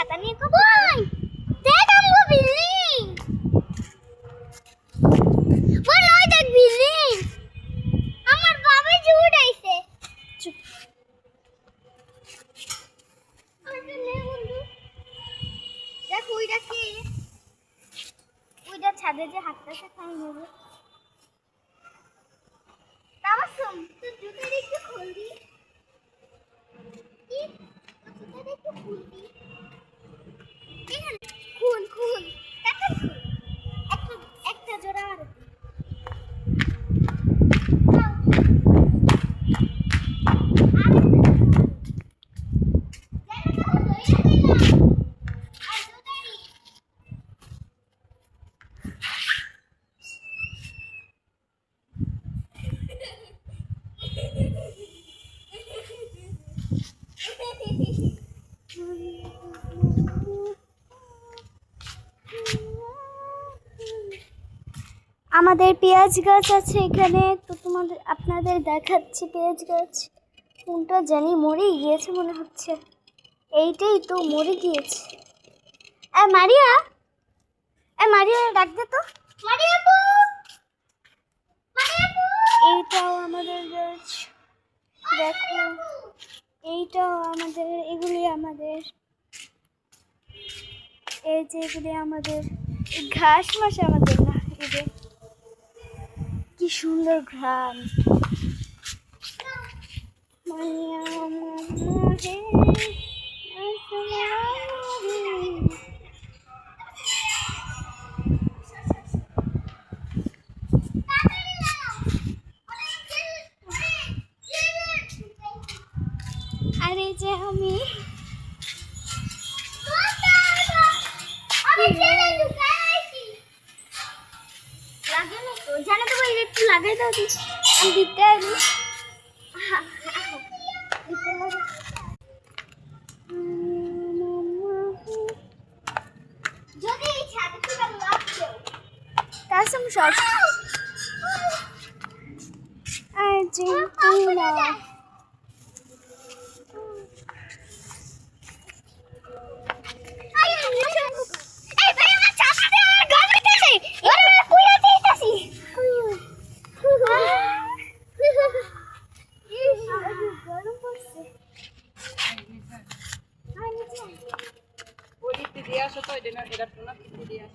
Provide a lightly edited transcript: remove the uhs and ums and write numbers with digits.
ছাতা নিয়ে কোথায়? দেখ আমগো বিল্ডিং। বল ওই দেখ বিল্ডিং। আমার বাবা জুড় আইছে। চুপ। আরে নে বন্ধু। দেখ ওইটা কি? ওইটা ছাদে যে হাঁটতেছে তাই নেবে। তাবাসুম তুই জুতাটা একটু খুল দি। কি? জুতাটা একটু খুল দি। খুল খুল তাড়াতাড়ি খুল। একটা জোড়া আর আমাদের পেঁয়াজ গাছ আছে এখানে, তো আপনাদের দেখাচ্ছি পেঁয়াজ গাছ। কোনটা জানি মরে গিয়েছে মনে হচ্ছে, এইটাই তো মরে গিয়েছে। মারিয়া, মারিয়া ডাক দে তো। মারিয়া আপু, মারিয়া আপু। এইটাও আমাদের গাছ, দেখো এইটাও আমাদের, এগুলি আমাদের, এই যে এগুলি আমাদের। ঘাস মাস আমাদের না, এই যে কি সুন্দর ঘ্রাণ। আরে যে আমি লাগানো তো জানা তো বলি একটু লাগাই দাও দিস, আমি দিতে আমি যদি ছাদে থেকে লাগছে তাসম shot Argentina. Dia so to, dia na, dia na, dia